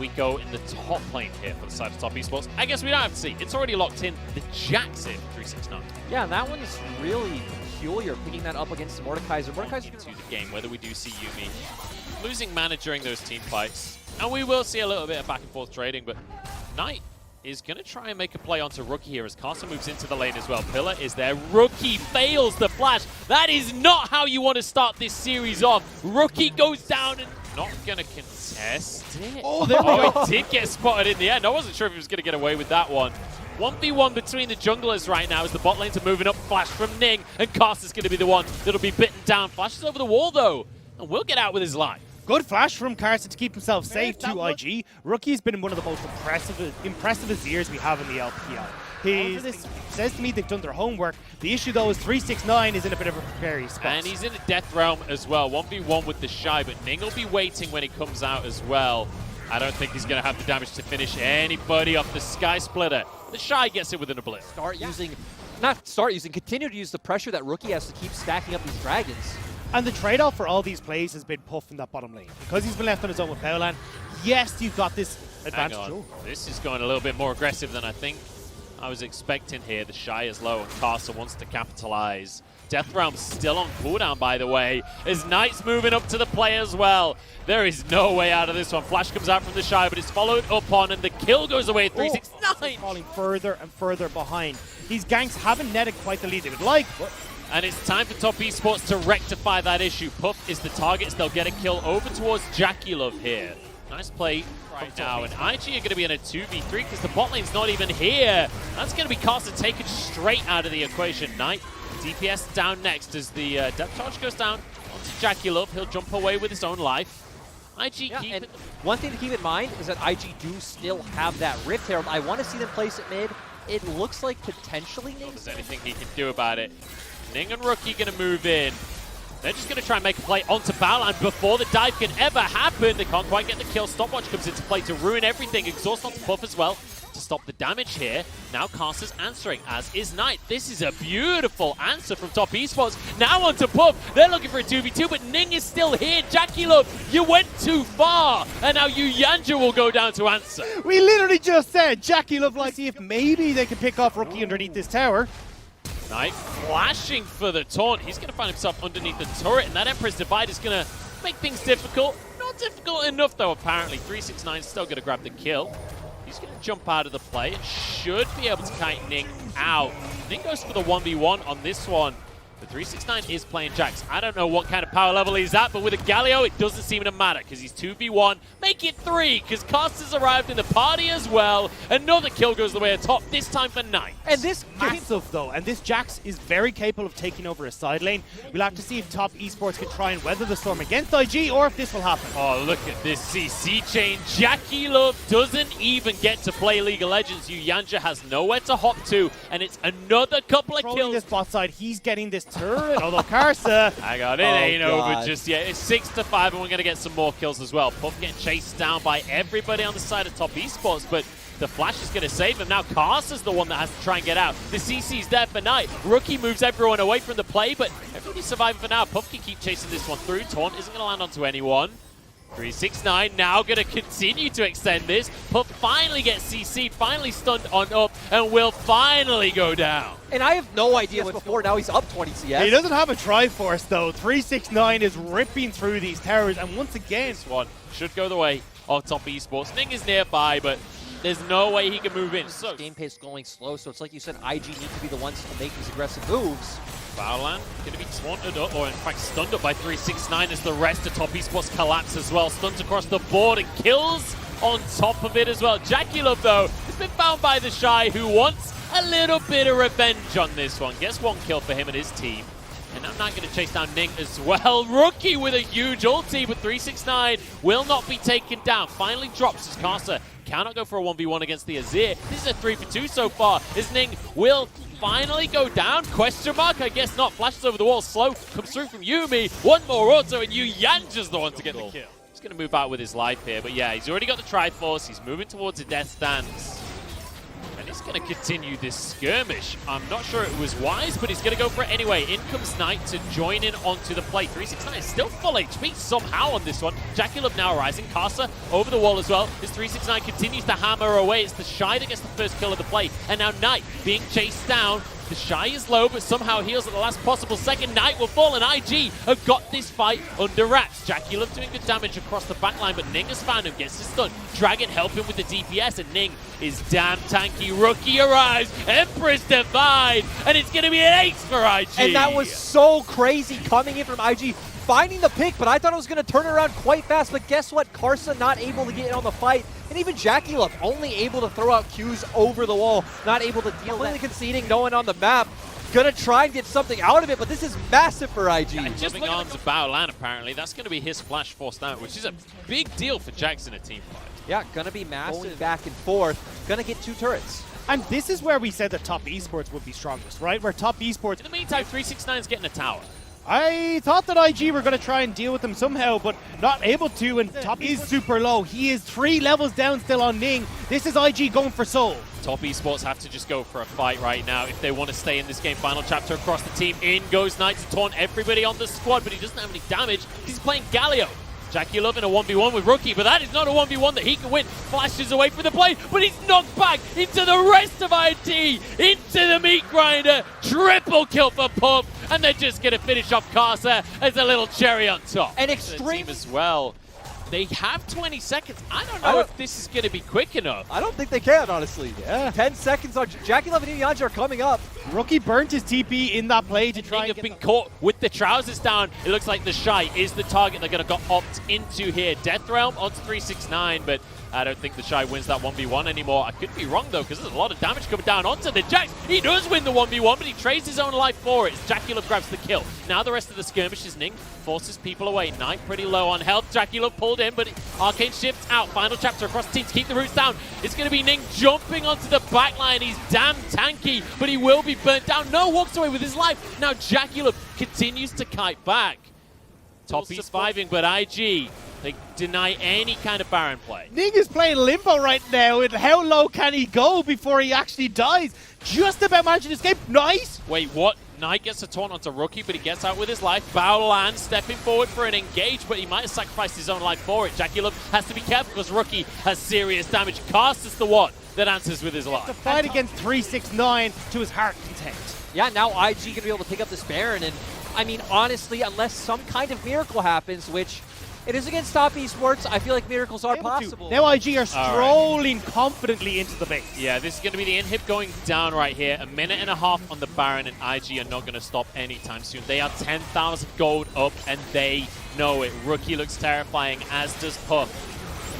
we go in the top lane here for the side of Top Esports? I guess we don't have to see. It's already locked in. The Jack's in 369. Yeah, and that one's really peculiar, picking that up against Mordekaiser. Mordekaiser Into the game, whether we do see Yuumi losing mana during those team fights. And we will see a little bit of back and forth trading, but Knight is going to try and make a play onto Rookie here as Carson moves into the lane as well. Pillar is there. Rookie fails the flash. That is not how you want to start this series off. Rookie goes down and not going to contest it. Oh, there we go. It did get spotted in the end. I wasn't sure if he was going to get away with that one. 1v1 between the junglers right now as the bot lanes are moving up. Flash from Ning, and Carson's going to be the one that'll be bitten down. Flashes over the wall, though, and will get out with his life. Good flash from Carson to keep himself safe to IG. Rookie's been one of the most impressive years we have in the LPL. He says to me they've done their homework. The issue, though, is 369 is in a bit of a precarious spot. And he's in a death realm as well. 1v1 with the Shy, but Ning will be waiting when he comes out as well. I don't think he's going to have the damage to finish anybody off the Sky Splitter. The Shy gets it within a blip. Continue to use the pressure that Rookie has to keep stacking up these dragons. And the trade-off for all these plays has been Puff in that bottom lane. Because he's been left on his own with Powland, yes, you've got this advantage. Hang on. This is going a little bit more aggressive than I think I was expecting here. The Shy is low and Castle wants to capitalize. Death Realm's still on cooldown, by the way, as Knight's moving up to the play as well. There is no way out of this one. Flash comes out from the Shy, but it's followed up on, and the kill goes away at 369. Falling further and further behind. These ganks haven't netted quite the lead they would like, but... And it's time for Top Esports to rectify that issue. Puff is the target, so they'll get a kill over towards JackieLove here. Nice play right now, and IG are going to be in a 2v3 because the bot lane's not even here. That's going to be Carson taken straight out of the equation. Knight, DPS down next as the depth charge goes down onto JackieLove. He'll jump away with his own life. IG keep it. One thing to keep in mind is that IG do still have that Rift Herald. I want to see them place it mid. It looks like potentially Ning. If there's anything he can do about it. Ning and Rookie going to move in. They're just going to try and make a play onto Balan before the dive can ever happen. They can't quite get the kill. Stopwatch comes into play to ruin everything. Exhaust onto Puff as well to stop the damage here. Now Carson's answering, as is Knight. This is a beautiful answer from Top Esports. Now onto Puff. They're looking for a 2v2, but Ning is still here. JackieLove, you went too far. And now Yanja will go down to answer. We literally just said JackieLove like see if maybe they can pick off Rookie underneath this tower. Knight flashing for the taunt. He's going to find himself underneath the turret, and that Emperor's Divide is going to make things difficult. Not difficult enough, though, apparently. 369 still going to grab the kill. He's going to jump out of the play and should be able to kite Ning out. Ning goes for the 1v1 on this one. But 369 is playing Jax. I don't know what kind of power level he's at, but with a Galio, it doesn't seem to matter because he's 2v1. Make it 3 because Caster's arrived in the party as well. Another kill goes the way of Top, this time for Knight. And this massive, though, and this Jax is very capable of taking over a side lane. We'll have to see if Top Esports can try and weather the storm against IG or if this will happen. Oh, look at this CC chain. JackieLove doesn't even get to play League of Legends. Yanja has nowhere to hop to, and it's another couple of kills. This bot side, he's getting this turret, although Karsa... I got it, ain't over just yet. It's 6-5, and we're going to get some more kills as well. Puff getting chased down by everybody on the side of Top Esports, but the flash is going to save him. Now Karsa's the one that has to try and get out. The CC's there for Knight. Rookie moves everyone away from the play, but everybody's surviving for now. Puff can keep chasing this one through. Taunt isn't going to land onto anyone. 369 now going to continue to extend this. Puff finally gets CC'd, finally stunned on up, and will finally go down. And I have no idea what's before. Now he's up 20 CS. He doesn't have a Triforce, though. 369 is ripping through these towers, and once again... This one should go the way of Top Esports. Ning is nearby, but there's no way he can move in. So game pace going slow, so it's like you said, IG need to be the ones to make these aggressive moves. Balan going to be taunted up, or in fact stunned up by 369 as the rest of Top Esports collapse as well. Stuns across the board and kills on top of it as well. JackieLove, though, has been found by the Shy, who wants a little bit of revenge on this one. Gets one kill for him and his team. And I'm not going to chase down Ning as well. Rookie with a huge ulti, but 369 will not be taken down. Finally drops his caster. Cannot go for a 1v1 against the Azir. This is a 3-for-2 so far. As Ning will finally go down? Question mark? I guess not. Flashes over the wall. Slow comes through from Yuumi. One more auto, and Yanja's the one to get the kill. He's going to move out with his life here, but yeah, he's already got the Triforce. He's moving towards a death stance. And He's going to continue this skirmish. I'm not sure it was wise, but he's going to go for it anyway. In comes Knight to join in onto the play. 369 is still full HP somehow on this one. JackeyLove now rising. Karsa over the wall as well. This 369 continues to hammer away. It's the Shy that gets the first kill of the play. And now Knight being chased down. The Shy is low, but somehow heals at the last possible second. Knight will fall, and IG have got this fight under wraps. JackeyLove doing good damage across the backline, but Ning has found him, gets his stun. Dragon helping with the DPS, and Ning is damn tanky. Rookie arrives, Empress Divide, and it's going to be an ace for IG. And that was so crazy coming in from IG, finding the pick, but I thought it was going to turn around quite fast. But guess what? Karsa not able to get in on the fight. And even JackeyLove only able to throw out Qs over the wall, not able to deal with it. Conceding, no one on the map. Gonna try and get something out of it, but this is massive for IG. Yeah, just looking on to Baolan, apparently. That's going to be his flash forced out, which is a big deal for Jax in a team fight. Yeah, gonna be massive. Going back and forth. Gonna get 2 turrets. And this is where we said that top esports would be strongest, right? Where top esports... In the meantime, 369 is getting a tower. I thought that IG were going to try and deal with them somehow, but not able to, and top is super low. He is 3 levels down still on Ning. This is IG going for Soul. Top esports have to just go for a fight right now if they want to stay in this game. Final chapter across the team. In goes Knight to taunt everybody on the squad, but he doesn't have any damage. He's playing Galio. JackeyLove in a 1v1 with Rookie, but that is not a 1v1 that he can win. Flashes away from the play, but he's knocked back into the rest of IT, into the meat grinder. Triple kill for Pup, and they're just going to finish off Karsa as a little cherry on top. And extreme as well. They have 20 seconds. I don't know if this is going to be quick enough. I don't think they can, honestly. Yeah. 10 seconds on JackeyLove and Inuyasha are coming up. Rookie burnt his TP in that play to try and have been caught with the trousers down. It looks like the Shy is the target they're going to opt into here. Death Realm onto 369, but I don't think the Shy wins that 1v1 anymore. I could be wrong, though, because there's a lot of damage coming down onto the Jax. He does win the 1v1, but he trades his own life for it. JackeyLove grabs the kill. Now the rest of the skirmish is Ning forces people away. Knight pretty low on health. JackeyLove pulled in, but Arcane shifts out. Final chapter across the team to keep the roots down. It's going to be Ning jumping onto the backline. He's damn tanky, but he will be burnt down. No, walks away with his life. Now JackeyLove continues to kite back. Top he's surviving, but IG, they deny any kind of Baron play. Ning is playing limbo right now, and how low can he go before he actually dies? Just about managing to escape. Nice! Wait, what? Knight gets a taunt onto Rookie, but he gets out with his life. Baolan stepping forward for an engage, but he might have sacrificed his own life for it. JackeyLove has to be careful because Rookie has serious damage. Cast is the one that answers with his life. To fight against 369 to his heart content. Yeah, now IG going to be able to pick up this Baron, and I mean, honestly, unless some kind of miracle happens, which it is against top esports, I feel like miracles are possible. Now IG are strolling confidently into the base. Yeah, this is going to be the inhib going down right here. A minute and a half on the Baron, and IG are not going to stop anytime soon. They are 10,000 gold up, and they know it. Rookie looks terrifying, as does Puff.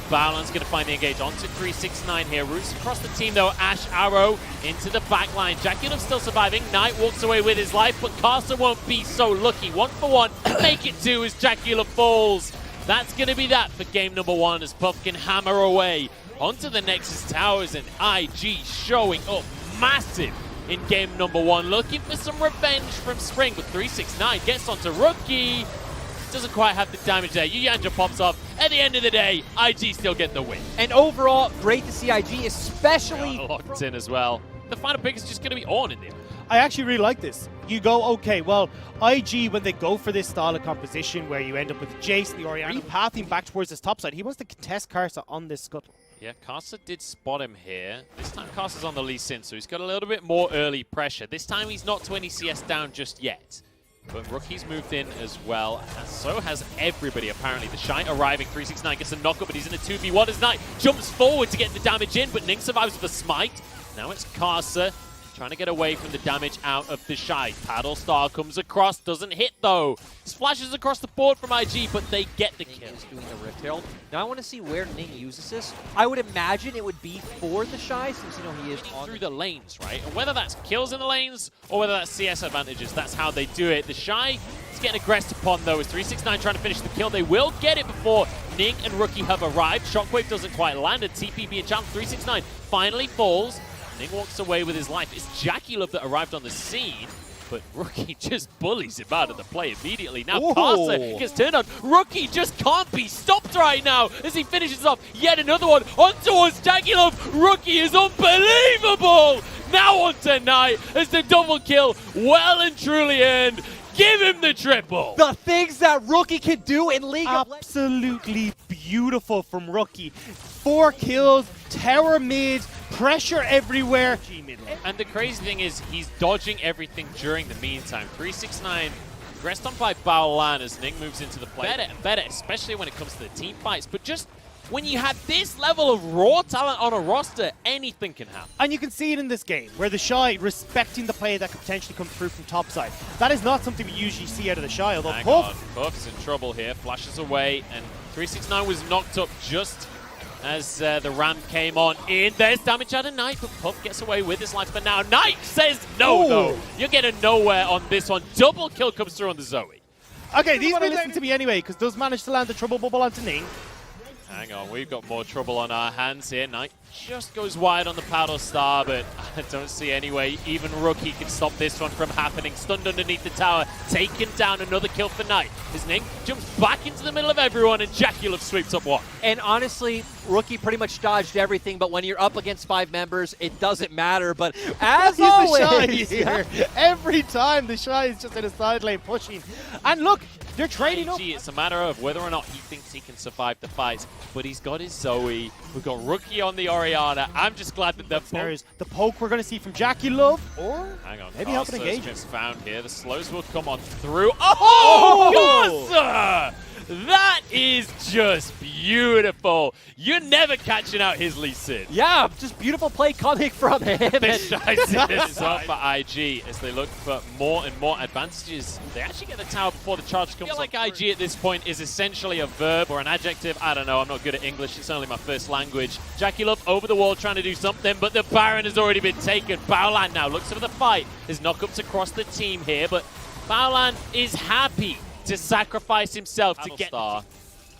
Baolan's going to find the engage onto 369 here. Roots across the team, though. Ash Arrow into the backline. JackeyLove still surviving. Knight walks away with his life, but Karsa won't be so lucky. 1 for 1. Make it 2 as JackeyLove falls. That's going to be that for game number 1 as Puff can hammer away onto the Nexus Towers, and IG showing up massive in game number 1. Looking for some revenge from Spring, but 369 gets onto Rookie. Doesn't quite have the damage there. Yuyanja pops off. At the end of the day, IG still getting the win. And overall, great to see IG, especially locked in as well. The final pick is just going to be on in there. I actually really like this. You go, okay, well, IG, when they go for this style of composition where you end up with Jace, the Orianna, pathing back towards this top side, he wants to contest Karsa on this scuttle. Yeah, Karsa did spot him here. This time Karsa's on the Lee Sin, so he's got a little bit more early pressure. This time he's not 20 CS down just yet. But Rookie's moved in as well, and so has everybody apparently. The Shine arriving, 369 gets a knockup, but he's in a 2v1 as Knight jumps forward to get the damage in, but Ning survives with a smite. Now it's Karsa trying to get away from the damage out of the Shy. Paddle Star comes across, doesn't hit though. Splashes across the board from IG, but they get the kill. Ning is doing the Rift Herald. Now I want to see where Ning uses this. I would imagine it would be for the Shy, since you know he is on through the lanes, right? And whether that's kills in the lanes or whether that's CS advantages, that's how they do it. The Shy is getting aggressed upon though. Is 369 trying to finish the kill. They will get it before Ning and Rookie have arrived. Shockwave doesn't quite land, and TP being challenged. 369 finally falls. Ning walks away with his life. It's JackeyLove that arrived on the scene. But Rookie just bullies him out of the play immediately. Now Ooh. Kasa gets turned on. Rookie just can't be stopped right now as he finishes off yet another one on towards Jackylove. Rookie is unbelievable. Now on tonight as the double kill well and truly earned. Give him the triple. The things that Rookie can do in League of Legends. Absolutely beautiful from Rookie. 4 kills, tower mid, pressure everywhere. And the crazy thing is he's dodging everything during the meantime. 369 pressed on by Baolan as Ning moves into the play. Better and better, especially when it comes to the team fights. But just when you have this level of raw talent on a roster, anything can happen. And you can see it in this game, where the Shy respecting the play that could potentially come through from topside. That is not something we usually see out of the Shy, although Puff's in trouble here, flashes away, and 369 was knocked up just as the ramp came on in. There's damage out of Knight, but Puff gets away with his life. But now Knight says no, though. You're getting nowhere on this one. Double kill comes through on the Zoe. Okay, these men listen to me anyway, because does manage to land the trouble bubble onto Ning. Hang on, we've got more trouble on our hands here. Knight just goes wide on the paddle star, but I don't see any way even Rookie can stop this one from happening. Stunned underneath the tower, taken down, another kill for Knight. As Ning jumps back into the middle of everyone, and Jackylove sweeps up one. And honestly, Rookie pretty much dodged everything, but when you're up against 5 members, it doesn't matter. But as always, here. Every time the Shy is just in a side lane pushing. And look, they're trading up. It's a matter of whether or not he thinks he can survive the fights, but he's got his Zoe. We've got Rookie on the Orianna. I'm just glad that the poke we're going to see from Jackylove, or hang on, maybe help an engage. Just found here. The slows will come on through. Oh, Gaza! That is just beautiful. You're never catching out his Lee Sin. Yeah, just beautiful play coming from him. The Shy is up for IG as they look for more and more advantages. They actually get the tower before the charge comes. I feel like IG at this point is essentially a verb or an adjective. I don't know. I'm not good at English. It's only my first language. Jackylove over the wall trying to do something, but the Baron has already been taken. Baolan now looks for the fight. There's knockups across the team here, but Baolan is happy to sacrifice himself to get star.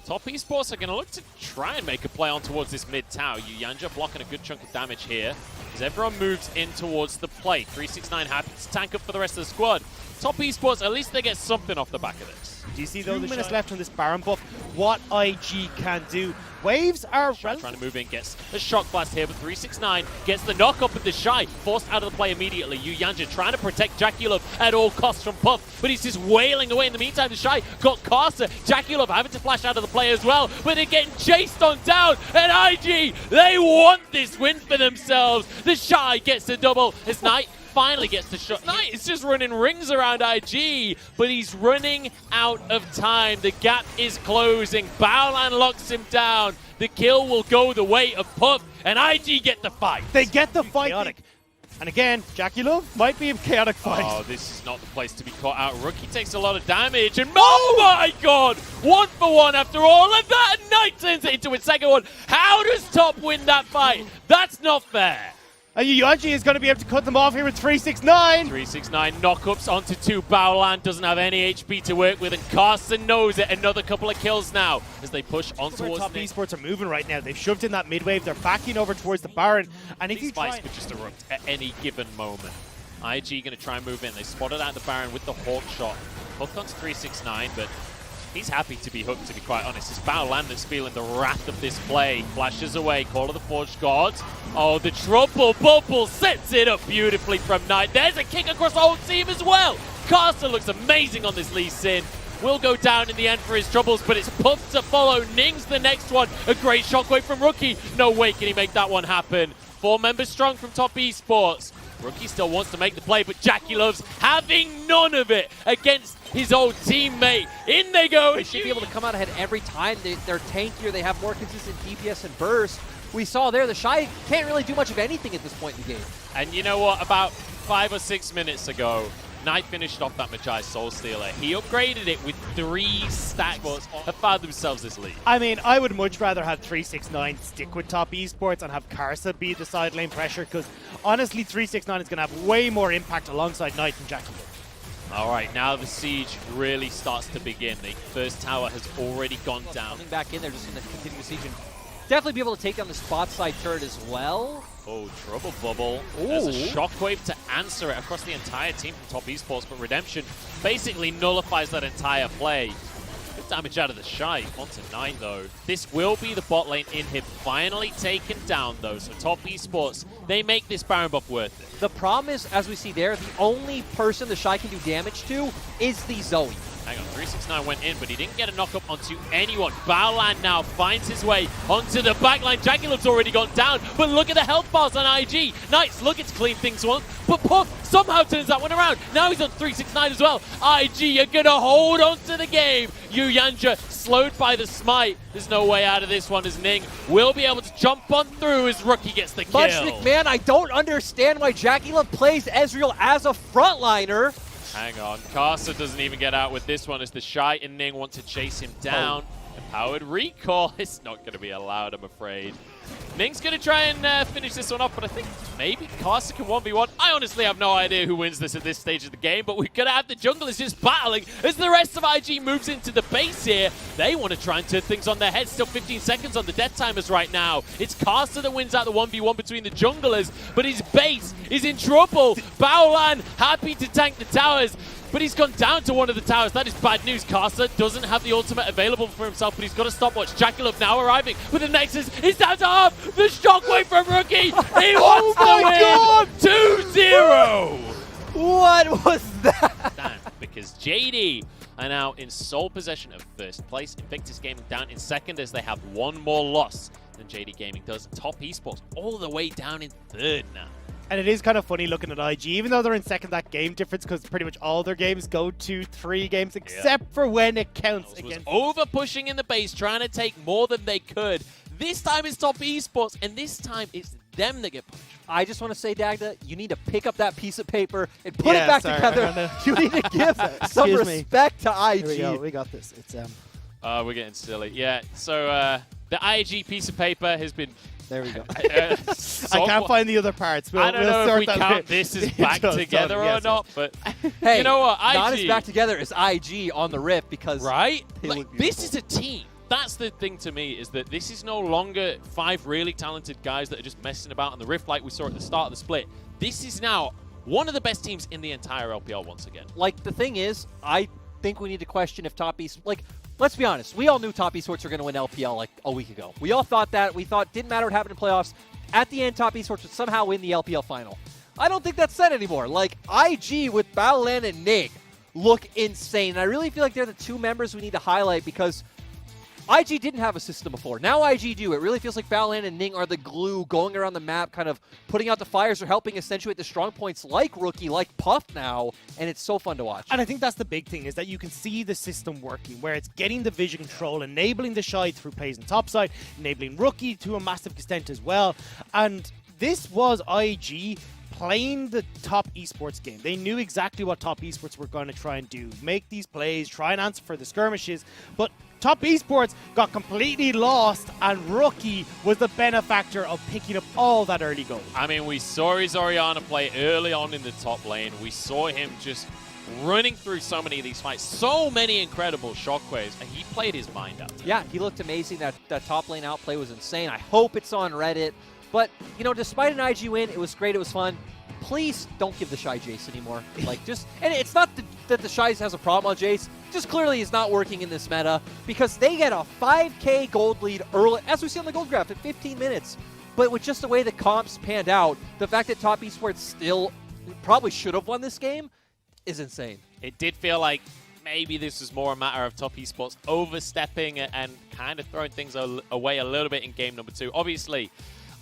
Top Esports are going to look to try and make a play on towards this mid tower. Yuyanja blocking a good chunk of damage here as everyone moves in towards the play. 369 happy to tank up for the rest of the squad. Top Esports, at least they get something off the back of this. Do you see though 2 minutes left on this Baron buff? What IG can do. Waves are trying to move in, gets a shock blast here, but 369 gets the knock up of the Shy, forced out of the play immediately. Yuyanja trying to protect Jackylove at all costs from Puff, but he's just wailing away. In the meantime, the Shy got Kasa. Jackylove having to flash out of the play as well, but they're getting chased on down, and IG, they want this win for themselves. The Shy gets the double as Knight finally gets the shot. Knight is just running rings around IG, but he's running out of time. The gap is closing. Baolan locks him down. The kill will go the way of Puff, and IG get the fight. They get the fight. Chaotic. And again, Jackylove might be a chaotic fight. Oh, this is not the place to be caught out. Rookie takes a lot of damage, and oh my god! 1 for 1 after all of that, and Knight turns it into a second one. How does Top win that fight? That's not fair. And Yuyanja is going to be able to cut them off here with 369. 369 knockups onto 2. Baolan doesn't have any HP to work with, and Carson knows it. Another couple of kills now as they push on towards Top Esports are moving right now. They've shoved in that mid wave. They're backing over towards the Baron. And if these fights could just erupt at any given moment. IG going to try and move in. They spotted out the Baron with the Hawk shot. Hooked onto 369, but he's happy to be hooked, to be quite honest. It's Baolan that's feeling the wrath of this play. Flashes away, Call of the Forged Gods. Oh, the trouble bubble sets it up beautifully from Knight. There's a kick across the whole team as well. Carson looks amazing on this Lee Sin. Will go down in the end for his troubles, but it's Puff to follow. Ning's the next one. A great shockwave from Rookie. No way can he make that one happen. 4 members strong from Top Esports. Rookie still wants to make the play, but Jackylove's having none of it against his old teammate. In they go. They should be able to come out ahead every time. They're tankier. They have more consistent DPS and burst. We saw there the Shy can't really do much of anything at this point in the game. And you know what? About 5 or 6 minutes ago, Knight finished off that Magi Soul Stealer. He upgraded it with 3 stacks have found themselves this lead. I mean, I would much rather have 369 stick with Top Esports and have Karsa be the side lane pressure, because honestly, 369 is going to have way more impact alongside Knight and Jackylove. All right, now the siege really starts to begin. The first tower has already gone down. Coming back in, they're just going to continue sieging. definitely be able to take down the spot side turret as well. Oh, Trouble Bubble. There's a Shockwave to answer it across the entire team from Top Esports, but Redemption basically nullifies that entire play. Good damage out of the Shy. Onto 9, though. This will be the bot lane inhib finally taken down, though. So Top Esports, they make this Baron buff worth it. The problem is, as we see there, the only person the Shy can do damage to is the Zoe. Hang on, 369 went in, but he didn't get a knock-up onto anyone. Baolan now finds his way onto the backline. Jackalope's already gone down, but look at the health bars on IG. Nice, looking to clean things once, but Puff somehow turns that one around. Now he's on 369 as well. IG, you're going to hold on to the game. Yu Yanja slowed by the smite. There's no way out of this one as Ning will be able to jump on through as Rookie gets the kill. Much McMahon, I don't understand why JackieLove plays Ezreal as a frontliner. Hang on, Karsa doesn't even get out with this one as the Shy and Ning want to chase him down. Empowered recall, it's not going to be allowed, I'm afraid. Ning's going to try and finish this one off, but I think maybe Karsa can 1v1. I honestly have no idea who wins this at this stage of the game, but we're going to have the junglers just battling as the rest of IG moves into the base here. They want to try and turn things on their head. Still 15 seconds on the death timers right now. It's Karsa that wins out the 1v1 between the junglers, but his base is in trouble. Baolan happy to tank the towers, but he's gone down to one of the towers. That is bad news. Karsa doesn't have the ultimate available for himself, but he's got a stopwatch. JackieLove now arriving with the Nexus. He's down to half. The Shockwave from Rookie. He wants the win. 2-0. What was that? Damn, because JD are now in sole possession of first place. Invictus Gaming down in second as they have one more loss than JD Gaming does. Top Esports all the way down in third now. And it is kind of funny looking at IG, even though they're in second, that game difference, because pretty much all their games go to 3 games, except for when it counts against. Over pushing in the base, trying to take more than they could. This time it's Top Esports, and this time it's them that get punished. I just want to say, Dagda, you need to pick up that piece of paper and put it back together. You need to give some respect to IG. Here we go. We got this. It's we're getting silly. Yeah. So the IG piece of paper has been. There we go. I can't find the other parts. I don't know if we count this as back together or not, but hey, you know what? IG, not as back together as IG on the Rift because like, this is a team. That's the thing to me, is that this is no longer 5 really talented guys that are just messing about on the Rift like we saw at the start of the split. This is now one of the best teams in the entire LPL once again. Like, the thing is, I think we need to question if Top Esports, like, let's be honest, we all knew Top Esports were going to win LPL like a week ago. We all thought that. We thought didn't matter what happened in playoffs. At the end, Top Esports would somehow win the LPL final. I don't think that's said anymore. Like, IG with Baolan and Nig look insane. And I really feel like they're the 2 members we need to highlight because IG didn't have a system before. Now IG do. It really feels like Baolan and Ning are the glue going around the map, kind of putting out the fires or helping accentuate the strong points like Rookie, like Puff now, and it's so fun to watch. And I think that's the big thing, is that you can see the system working, where it's getting the vision control, enabling the Shy through plays on topside, enabling Rookie to a massive extent as well. And this was IG playing the Top Esports game. They knew exactly what Top Esports were going to try and do. Make these plays, try and answer for the skirmishes, but Top Esports got completely lost, and Rookie was the benefactor of picking up all that early goal. I mean, we saw his Orianna play early on in the top lane. We saw him just running through so many of these fights, so many incredible shockwaves, and he played his mind out. Yeah, he looked amazing. That top lane outplay was insane. I hope it's on Reddit. But, you know, despite an IG win, it was great, it was fun. Please don't give the Shy Jace anymore. Like, just, and it's not that the Shy has a problem on Jace, just clearly is not working in this meta because they get a 5K gold lead early, as we see on the gold graph, at 15 minutes. But with just the way the comps panned out, the fact that Top Esports still probably should have won this game is insane. It did feel like maybe this was more a matter of Top Esports overstepping and kind of throwing things away a little bit in game number 2. Obviously,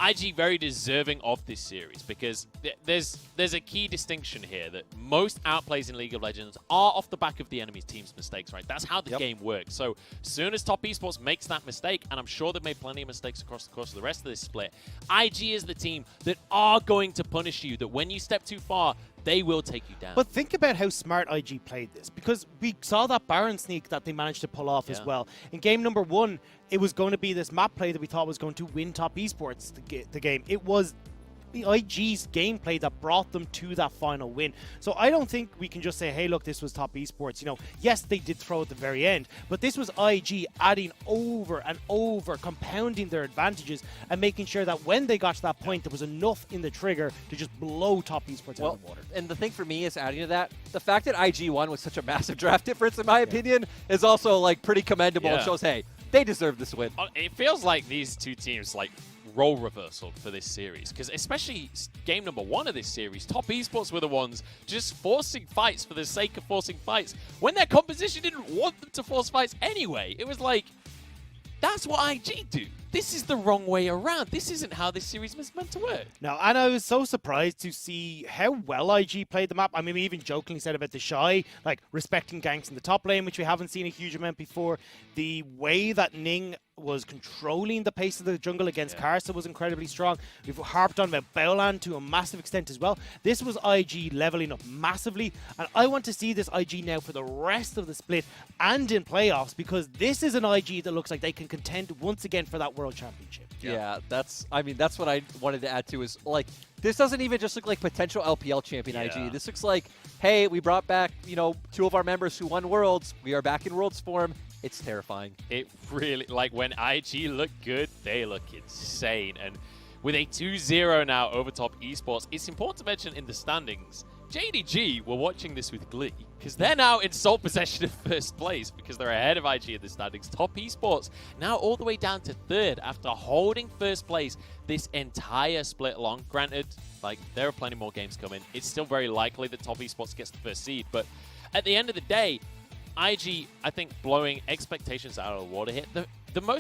IG very deserving of this series because there's a key distinction here that most outplays in League of Legends are off the back of the enemy team's mistakes, right? That's how the game works. So as soon as Top Esports makes that mistake, and I'm sure they've made plenty of mistakes across the course of the rest of this split, IG is the team that are going to punish you, that when you step too far, they will take you down. But think about how smart IG played this, because we saw that Baron sneak that they managed to pull off as well. In game number 1, it was going to be this map play that we thought was going to win Top Esports the game. It was IG's gameplay that brought them to that final win. So I don't think we can just say, hey, look, this was top esports. You know, yes, they did throw at the very end, but this was IG adding over and over, compounding their advantages and making sure that when they got to that point, there was enough in the trigger to just blow top esports out of the water. And the thing for me is adding to that, the fact that IG won with such a massive draft difference, in my opinion, is also like pretty commendable. It shows, hey, they deserve this win. It feels like these two teams like role reversal for this series, because especially game number 1 of this series, top esports were the ones just forcing fights for the sake of forcing fights when their composition didn't want them to force fights anyway. It was like, that's what IG do. This is the wrong way around. This isn't how this series was meant to work. No, and I was so surprised to see how well IG played the map. I mean, we even jokingly said about the Shy, like respecting ganks in the top lane, which we haven't seen a huge amount before. The way that Ning was controlling the pace of the jungle against Karsa was incredibly strong. We've harped on about Baolan to a massive extent as well. This was IG leveling up massively, and I want to see this IG now for the rest of the split and in playoffs, because this is an IG that looks like they can contend once again for that World Championship. Yeah, that's what I wanted to add to is, like, this doesn't even just look like potential LPL champion IG. This looks like, hey, we brought back, you know, 2 of our members who won Worlds. We are back in Worlds form. It's terrifying. It really, like, when IG look good, they look insane. And with a 2-0 now over top esports, it's important to mention in the standings, JDG were watching this with glee, because they're now in sole possession of first place because they're ahead of IG in the standings. Top esports now all the way down to 3rd after holding first place this entire split along. Granted, like, there are plenty more games coming. It's still very likely that top esports gets the first seed, but at the end of the day, IG, I think, blowing expectations out of the water here. The most